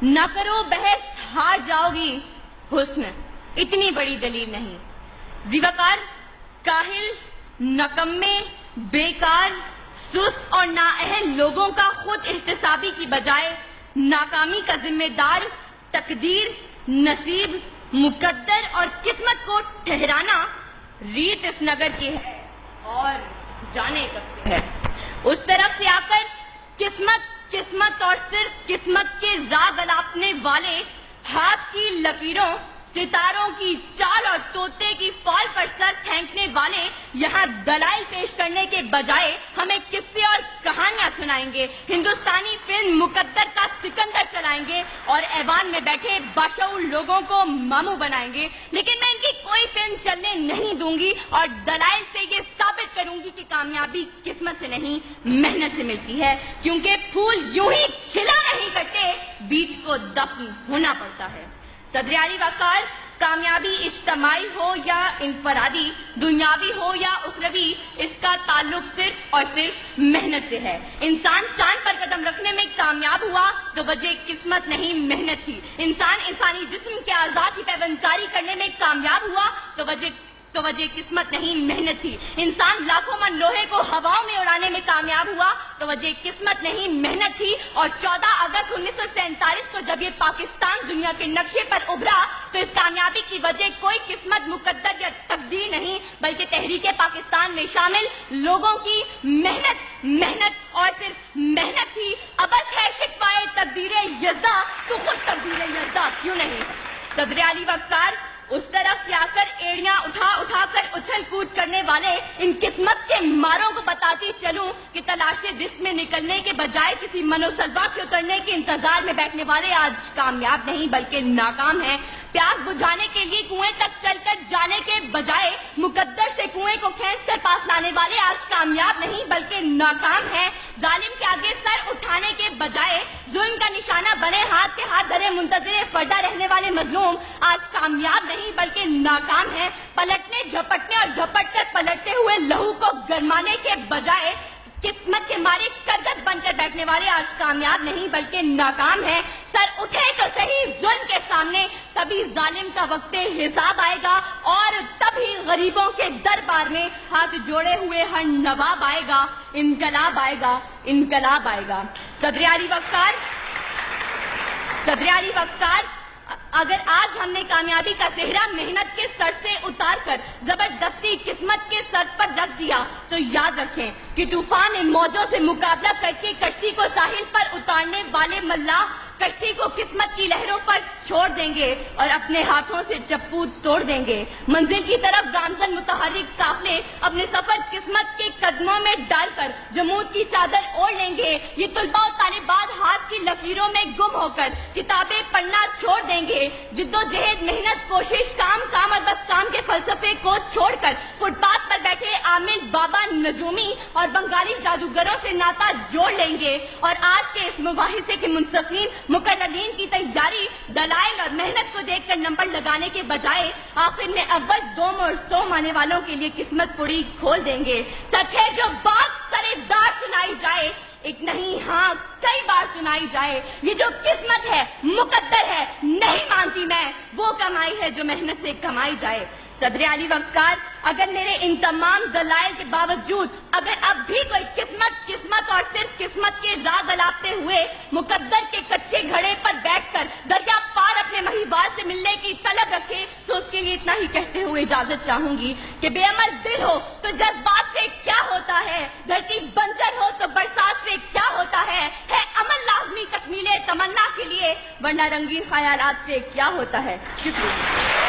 न करो बहस, हार जाओगी। हुस्न इतनी बड़ी दलील नहीं। ज़िवकार, काहिल, नकम्मे, बेकार, सुस्त और नाअहल लोगों का खुद एहतसाबी की बजाय नाकामी का जिम्मेदार तकदीर, नसीब, मुकद्दर और किस्मत को ठहराना रीत इस नगर की है और जाने कब से है। उस तरफ से आकर किस्मत किस्मत और सिर्फ किस्मत के राग अलापने वाले हाथ की लकीरों, सितारों की चाल और तोते की फाल पर सर फेंकने वाले यहाँ दलाइल पेश करने के बजाय हमें किस्से और कहानियां सुनाएंगे। हिंदुस्तानी फिल्म मुकद्दर का सिकंदर चलाएंगे और ऐवान में बैठे बाशऊर लोगों को मामू बनाएंगे। लेकिन मैं इनकी कोई फिल्म चलने नहीं दूंगी और दलाइल से ये साबित करूंगी कि कामयाबी किस्मत से नहीं, मेहनत से मिलती है। क्योंकि फूल यूं ही खिला नहीं करते, बीज को दफन होना पड़ता है। सदर आली वक़ार, कामयाबी इज्तमाई हो या इनफरादी, दुनियावी हो या उखरवी, इसका ताल्लुक सिर्फ और सिर्फ मेहनत से है। इंसान चांद पर कदम रखने में कामयाब हुआ तो वजह किस्मत नहीं, मेहनत थी। इंसान इंसानी जिस्म के आज़ाद की पैबंदकारी करने में कामयाब हुआ तो वजह किस्मत नहीं, मेहनत थी। इंसान लाखों मन लोहे को हवाओं में उड़ाने में कामयाब हुआ तो वजह किस्मत नहीं, मेहनत थी। और 14 अगस्त 1947 को जब ये पाकिस्तान दुनिया के नक्शे पर उभरा तो इस कामयाबी की वजह कोई किस्मत, मुकद्दर या तकदीर नहीं, बल्कि तहरीके पाकिस्तान में शामिल लोगों की मेहनत और सिर्फ मेहनत थी। अबस है शिकवाए तकदीरे यज़्दा, तो खुद तकदीरे यज़्दा क्यों नहीं। सदर आली वक़ार, उस तरफ से आकर एड़ियां उठा कर उछल कूद करने वाले इन किस्मत के मारों को बताती चलूं कि तलाशे रिस्क में निकलने के बजाय किसी मनोसलबा के उतरने के इंतजार में बैठने वाले आज कामयाब नहीं बल्कि नाकाम हैं। प्यास बुझाने के लिए कुएं तक चलकर जाने के बजाय मुकद्दर से कुएं को खींचकर पास लाने वाले आज कामयाब नहीं बल्कि नाकाम हैं। जालिम के आगे सर उठाने के बजाय जुल्म का निशाना बने हाथ के हाथ धरे मुंतज़िर फरदा रहने वाले मजलूम आज कामयाब नहीं बल्कि नाकाम हैं। पलटने, झपटने और झपट कर पलटते हुए लहू को गरमाने के बजाय किस्मत के मारे करगस बनकर बैठने वाले आज कामयाब नहीं बल्कि नाकाम हैं। सर उठे तो सही जुल्म के सामने, तभी जालिम का वक्ते हिसाब आएगा और तभी गरीबों के दरबार में हाथ जोड़े हुए हर नवाब आएगा, इनकलाब आएगा, इनकलाब आएगा। सदर आली वक़ार, अगर आज हमने कामयाबी का सेहरा मेहनत के सर से उतार कर जबरदस्ती किस्मत के सर पर रख दिया तो याद रखें कि तूफान इन मौजों से मुकाबला करके कश्ती को साहिल पर उतारने वाले मल्लाह कश्ती को किस्मत की लहरों पर छोड़ देंगे और अपने हाथों से चप्पू तोड़ देंगे। मंजिल की तरफ गामजन मुतहर्रिक काफले अपने सफर किस्मत के कदमों में डालकर जमूद की चादर ओढ़ लेंगे। ये तुलबा और तालिबात हाथ की लकीरों में गुम होकर किताबें पढ़ना छोड़ देंगे। जिद्दोजहद, मेहनत, कोशिश, काम और बस काम के फलसफे को छोड़कर फुटपाथ पर बैठे आमिल, बाबा, नजूमी और बंगाली जादूगरों से नाता जोड़ लेंगे और आज के इस मुबाहिसे के मुंसफीन मुकर्ररीन की तैयारी दलाइल और मेहनत को देखकर नंबर लगाने के बजाय आखिर में अव्वल, दोम और सोम आने वालों के लिए किस्मत पुड़ी खोल देंगे। सच है जो बात सरेदार सुनाई जाए, एक नहीं हाँ कई बार सुनाई जाए। ये जो किस्मत है, मुकद्दर है, नहीं मानती मैं, वो कमाई है जो मेहनत से कमाई जाए। सदर आली वक़ार, अगर मेरे इन तमाम दलाइल के बावजूद अगर अब भी कोई किस्मत और सिर्फ किस्मत के राग अलापते हुए मुकद्दर के कच्चे घड़े पर बैठकर दरिया पार अपने महिवाल से मिलने की तलब रखे तो उसके लिए इतना ही कहते हुए इजाजत चाहूंगी कि बेअमल दिल हो तो जज्बात से क्या होता है, धरती बंजर हो तो बरसात से क्या होता है अमल लाजमी तकमीले तमन्ना के लिए, वरना रंगीन ख्यालात से क्या होता है। शुक्रिया।